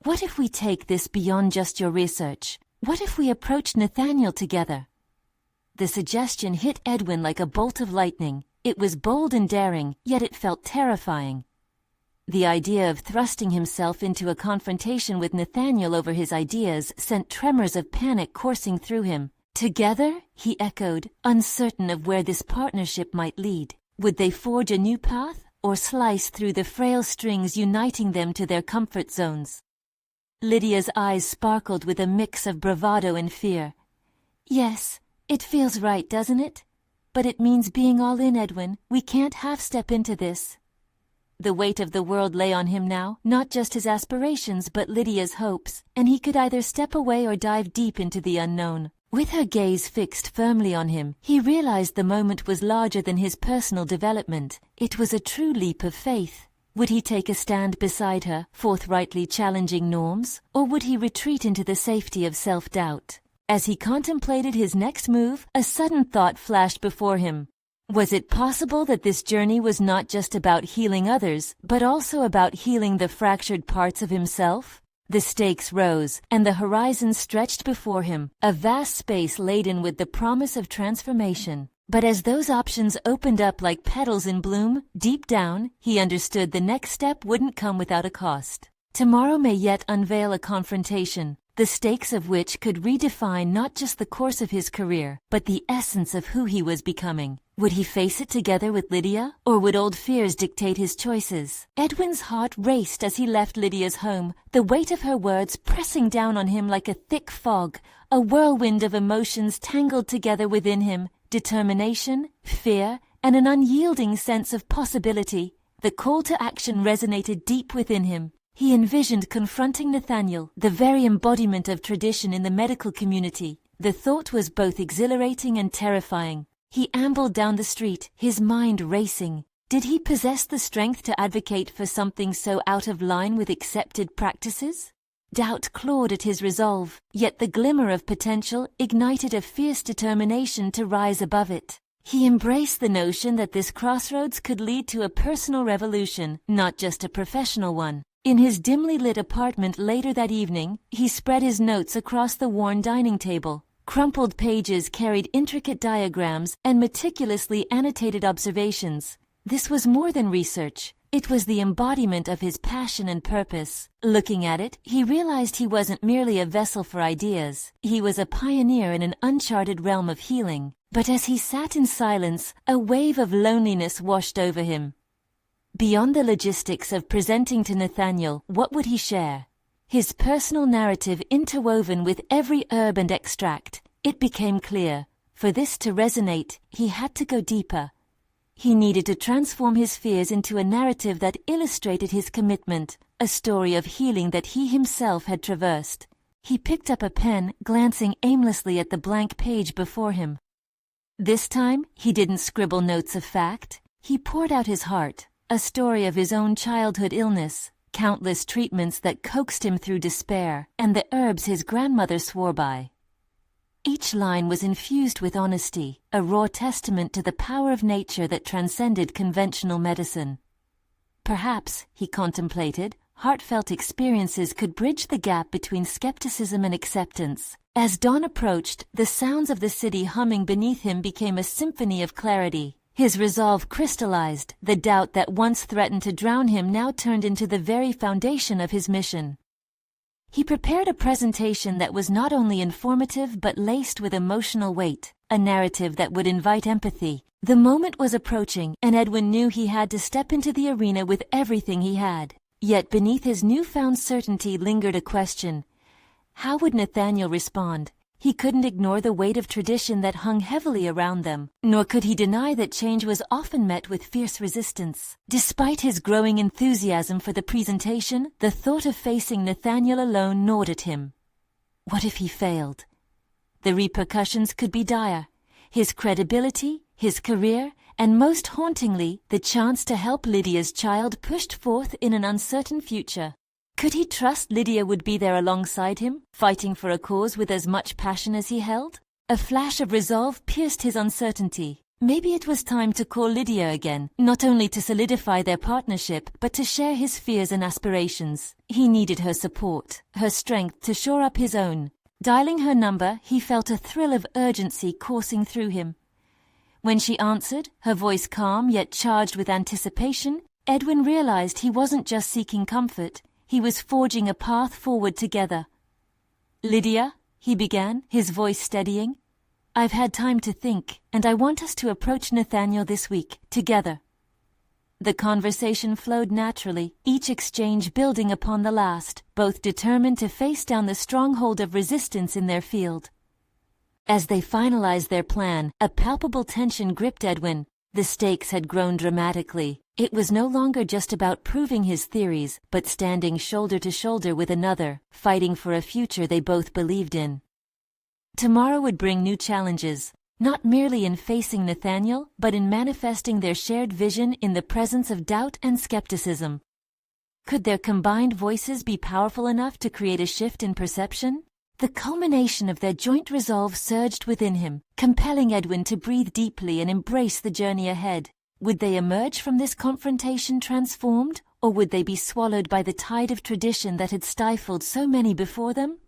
"What if we take this beyond just your research? What if we approach Nathaniel together?" The suggestion hit Edwin like a bolt of lightning. It was bold and daring, yet it felt terrifying. The idea of thrusting himself into a confrontation with Nathaniel over his ideas sent tremors of panic coursing through him. "Together?" he echoed, uncertain of where this partnership might lead. Would they forge a new path, or slice through the frail strings uniting them to their comfort zones? Lydia's eyes sparkled with a mix of bravado and fear. "Yes, it feels right, doesn't it? But it means being all in, Edwin. We can't half-step into this." The weight of the world lay on him now, not just his aspirations but Lydia's hopes, and he could either step away or dive deep into the unknown. With her gaze fixed firmly on him, he realized the moment was larger than his personal development. It was a true leap of faith. Would he take a stand beside her, forthrightly challenging norms, or would he retreat into the safety of self-doubt? As he contemplated his next move, a sudden thought flashed before him. Was it possible that this journey was not just about healing others, but also about healing the fractured parts of himself? The stakes rose, and the horizon stretched before him, a vast space laden with the promise of transformation. But as those options opened up like petals in bloom, deep down, he understood the next step wouldn't come without a cost. Tomorrow may yet unveil a confrontation, the stakes of which could redefine not just the course of his career, but the essence of who he was becoming. Would he face it together with Lydia, or would old fears dictate his choices? Edwin's heart raced as he left Lydia's home, the weight of her words pressing down on him like a thick fog, a whirlwind of emotions tangled together within him, determination, fear, and an unyielding sense of possibility. The call to action resonated deep within him. He envisioned confronting Nathaniel, the very embodiment of tradition in the medical community. The thought was both exhilarating and terrifying. He ambled down the street, his mind racing. Did he possess the strength to advocate for something so out of line with accepted practices? Doubt clawed at his resolve, yet the glimmer of potential ignited a fierce determination to rise above it. He embraced the notion that this crossroads could lead to a personal revolution, not just a professional one. In his dimly lit apartment later that evening, he spread his notes across the worn dining table. Crumpled pages carried intricate diagrams and meticulously annotated observations. This was more than research. It was the embodiment of his passion and purpose. Looking at it, he realized he wasn't merely a vessel for ideas. He was a pioneer in an uncharted realm of healing. But as he sat in silence, a wave of loneliness washed over him. Beyond the logistics of presenting to Nathaniel, what would he share? His personal narrative interwoven with every herb and extract. It became clear, for this to resonate, he had to go deeper. He needed to transform his fears into a narrative that illustrated his commitment, a story of healing that he himself had traversed. He picked up a pen, glancing aimlessly at the blank page before him. This time, he didn't scribble notes of fact. He poured out his heart, a story of his own childhood illness, countless treatments that coaxed him through despair, and the herbs his grandmother swore by. Each line was infused with honesty, a raw testament to the power of nature that transcended conventional medicine. Perhaps, he contemplated, heartfelt experiences could bridge the gap between skepticism and acceptance. As dawn approached, the sounds of the city humming beneath him became a symphony of clarity. His resolve crystallized, the doubt that once threatened to drown him now turned into the very foundation of his mission. He prepared a presentation that was not only informative but laced with emotional weight, a narrative that would invite empathy. The moment was approaching, and Edwin knew he had to step into the arena with everything he had. Yet beneath his newfound certainty lingered a question. How would Nathaniel respond? He couldn't ignore the weight of tradition that hung heavily around them, nor could he deny that change was often met with fierce resistance. Despite his growing enthusiasm for the presentation, the thought of facing Nathaniel alone gnawed at him. What if he failed? The repercussions could be dire. His credibility, his career, and most hauntingly, the chance to help Lydia's child pushed forth in an uncertain future. Could he trust Lydia would be there alongside him, fighting for a cause with as much passion as he held? A flash of resolve pierced his uncertainty. Maybe it was time to call Lydia again, not only to solidify their partnership, but to share his fears and aspirations. He needed her support, her strength to shore up his own. Dialing her number, he felt a thrill of urgency coursing through him. When she answered, her voice calm yet charged with anticipation, Edwin realized he wasn't just seeking comfort. He was forging a path forward together. "Lydia," he began, his voice steadying, "I've had time to think, and I want us to approach Nathaniel this week, together." The conversation flowed naturally, each exchange building upon the last, both determined to face down the stronghold of resistance in their field. As they finalized their plan, a palpable tension gripped Edwin. The stakes had grown dramatically. It was no longer just about proving his theories, but standing shoulder to shoulder with another, fighting for a future they both believed in. Tomorrow would bring new challenges, not merely in facing Nathaniel, but in manifesting their shared vision in the presence of doubt and skepticism. Could their combined voices be powerful enough to create a shift in perception? The culmination of their joint resolve surged within him, compelling Edwin to breathe deeply and embrace the journey ahead. Would they emerge from this confrontation transformed, or would they be swallowed by the tide of tradition that had stifled so many before them?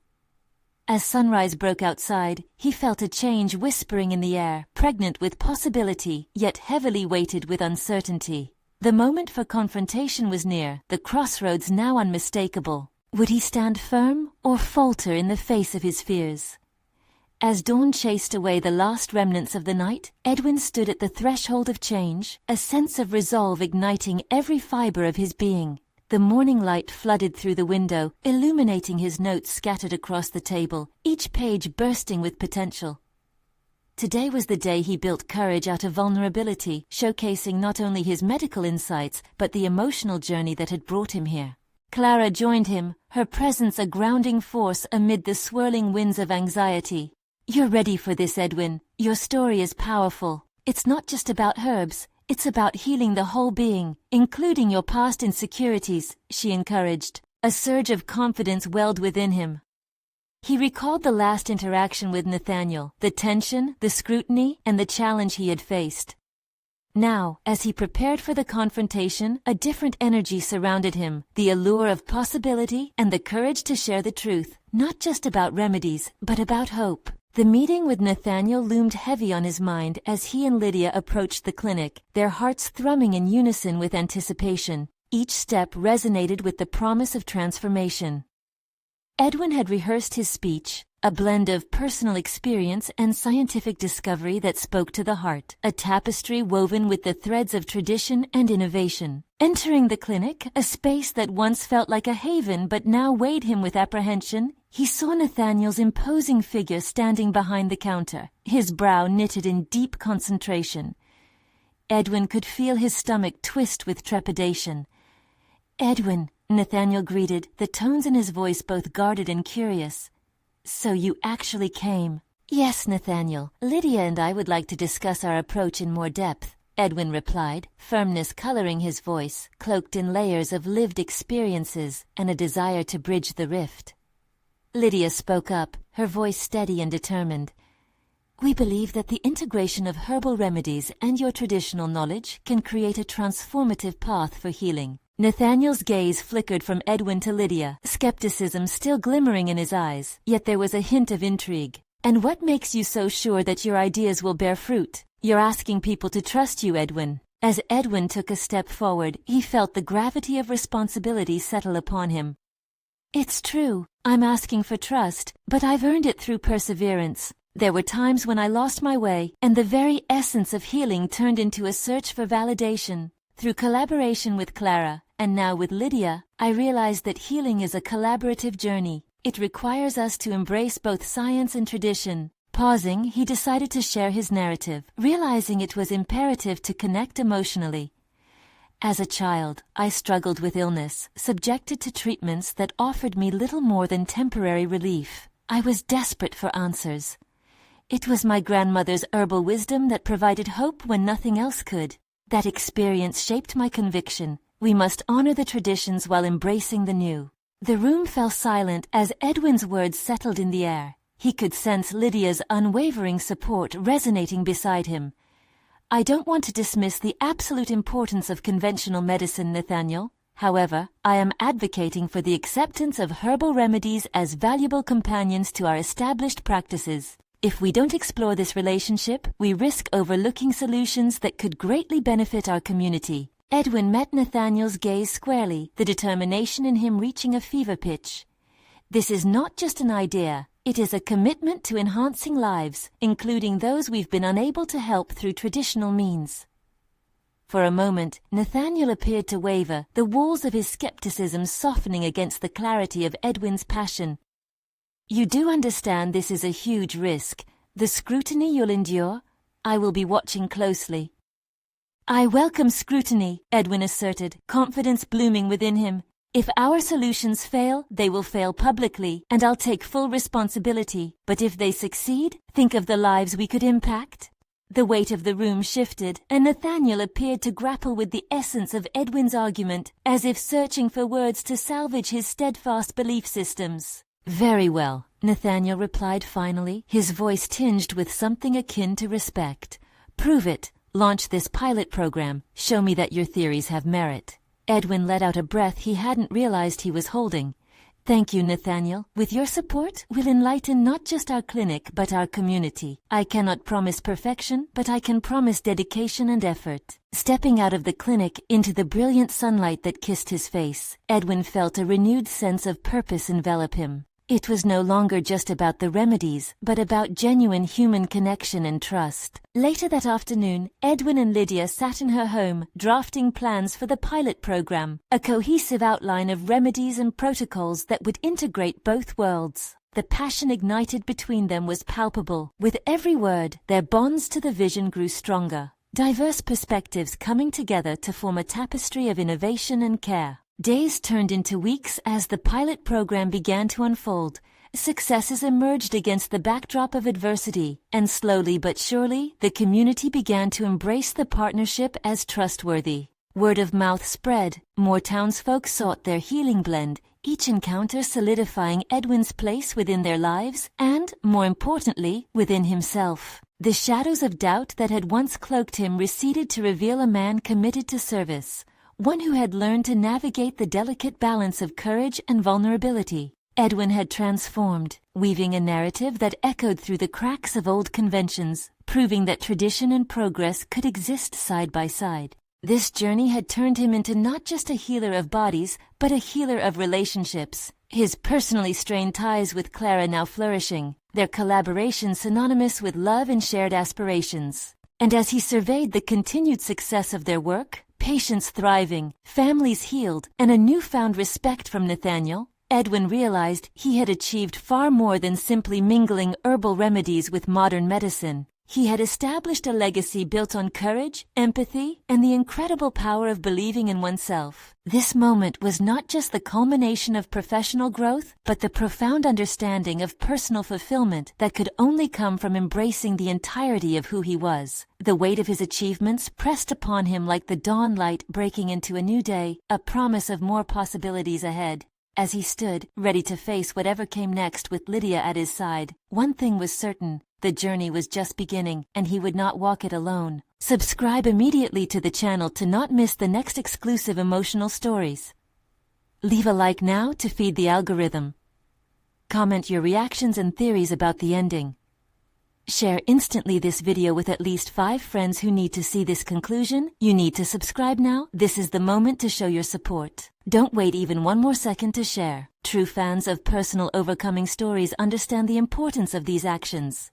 As sunrise broke outside, he felt a change whispering in the air, pregnant with possibility, yet heavily weighted with uncertainty. The moment for confrontation was near, the crossroads now unmistakable. Would he stand firm, or falter in the face of his fears? As dawn chased away the last remnants of the night, Edwin stood at the threshold of change, a sense of resolve igniting every fiber of his being. The morning light flooded through the window, illuminating his notes scattered across the table, each page bursting with potential. Today was the day he built courage out of vulnerability, showcasing not only his medical insights, but the emotional journey that had brought him here. Clara joined him, her presence a grounding force amid the swirling winds of anxiety. "You're ready for this, Edwin. Your story is powerful. It's not just about herbs, it's about healing the whole being, including your past insecurities," she encouraged. A surge of confidence welled within him. He recalled the last interaction with Nathaniel, the tension, the scrutiny, and the challenge he had faced. Now, as he prepared for the confrontation, a different energy surrounded him, the allure of possibility and the courage to share the truth, not just about remedies, but about hope. The meeting with Nathaniel loomed heavy on his mind as he and Lydia approached the clinic, their hearts thrumming in unison with anticipation. Each step resonated with the promise of transformation. Edwin had rehearsed his speech, a blend of personal experience and scientific discovery that spoke to the heart, a tapestry woven with the threads of tradition and innovation. Entering the clinic, a space that once felt like a haven but now weighed him with apprehension, he saw Nathaniel's imposing figure standing behind the counter, his brow knitted in deep concentration. Edwin could feel his stomach twist with trepidation. "Edwin," Nathaniel greeted, the tones in his voice both guarded and curious. "So you actually came?" "Yes, Nathaniel. Lydia and I would like to discuss our approach in more depth," Edwin replied, firmness coloring his voice, cloaked in layers of lived experiences and a desire to bridge the rift. Lydia spoke up, her voice steady and determined. "We believe that the integration of herbal remedies and your traditional knowledge can create a transformative path for healing." Nathaniel's gaze flickered from Edwin to Lydia, skepticism still glimmering in his eyes, yet there was a hint of intrigue. "And what makes you so sure that your ideas will bear fruit? You're asking people to trust you, Edwin." As Edwin took a step forward, he felt the gravity of responsibility settle upon him. "It's true, I'm asking for trust, but I've earned it through perseverance. There were times when I lost my way, and the very essence of healing turned into a search for validation. Through collaboration with Clara, and now with Lydia, I realized that healing is a collaborative journey. It requires us to embrace both science and tradition." Pausing, he decided to share his narrative, realizing it was imperative to connect emotionally. "As a child, I struggled with illness, subjected to treatments that offered me little more than temporary relief. I was desperate for answers. It was my grandmother's herbal wisdom that provided hope when nothing else could. That experience shaped my conviction. We must honor the traditions while embracing the new." The room fell silent as Edwin's words settled in the air. He could sense Lydia's unwavering support resonating beside him. "I don't want to dismiss the absolute importance of conventional medicine, Nathaniel. However, I am advocating for the acceptance of herbal remedies as valuable companions to our established practices. If we don't explore this relationship, we risk overlooking solutions that could greatly benefit our community." Edwin met Nathaniel's gaze squarely, the determination in him reaching a fever pitch. "This is not just an idea. It is a commitment to enhancing lives, including those we've been unable to help through traditional means." For a moment, Nathaniel appeared to waver, the walls of his skepticism softening against the clarity of Edwin's passion. "You do understand this is a huge risk. The scrutiny you'll endure? I will be watching closely." I welcome scrutiny, Edwin asserted, confidence blooming within him. If our solutions fail, they will fail publicly, and I'll take full responsibility. But if they succeed, think of the lives we could impact. The weight of the room shifted, and Nathaniel appeared to grapple with the essence of Edwin's argument, as if searching for words to salvage his steadfast belief systems. Very well, Nathaniel replied finally, his voice tinged with something akin to respect. Prove it. Launch this pilot program. Show me that your theories have merit. Edwin let out a breath he hadn't realized he was holding. Thank you, Nathaniel. With your support, we'll enlighten not just our clinic, but our community. I cannot promise perfection, but I can promise dedication and effort. Stepping out of the clinic into the brilliant sunlight that kissed his face, Edwin felt a renewed sense of purpose envelop him. It was no longer just about the remedies, but about genuine human connection and trust. Later that afternoon, Edwin and Lydia sat in her home, drafting plans for the pilot program, a cohesive outline of remedies and protocols that would integrate both worlds. The passion ignited between them was palpable. With every word, their bonds to the vision grew stronger. Diverse perspectives coming together to form a tapestry of innovation and care. Days turned into weeks as the pilot program began to unfold. Successes emerged against the backdrop of adversity, and slowly but surely, the community began to embrace the partnership as trustworthy. Word of mouth spread, more townsfolk sought their healing blend, each encounter solidifying Edwin's place within their lives and, more importantly, within himself. The shadows of doubt that had once cloaked him receded to reveal a man committed to service. One who had learned to navigate the delicate balance of courage and vulnerability. Edwin had transformed, weaving a narrative that echoed through the cracks of old conventions, proving that tradition and progress could exist side by side. This journey had turned him into not just a healer of bodies, but a healer of relationships. His personally strained ties with Clara now flourishing, their collaboration synonymous with love and shared aspirations. And as he surveyed the continued success of their work, patients thriving, families healed, and a newfound respect from Nathaniel, Edwin realized he had achieved far more than simply mingling herbal remedies with modern medicine. He had established a legacy built on courage, empathy, and the incredible power of believing in oneself. This moment was not just the culmination of professional growth, but the profound understanding of personal fulfillment that could only come from embracing the entirety of who he was. The weight of his achievements pressed upon him like the dawn light breaking into a new day, a promise of more possibilities ahead. As he stood, ready to face whatever came next with Lydia at his side, one thing was certain. The journey was just beginning, and he would not walk it alone. Subscribe immediately to the channel to not miss the next exclusive emotional stories. Leave a like now to feed the algorithm. Comment your reactions and theories about the ending. Share instantly this video with at least 5 friends who need to see this conclusion. You need to subscribe now. This is the moment to show your support. Don't wait even one more second to share. True fans of personal overcoming stories understand the importance of these actions.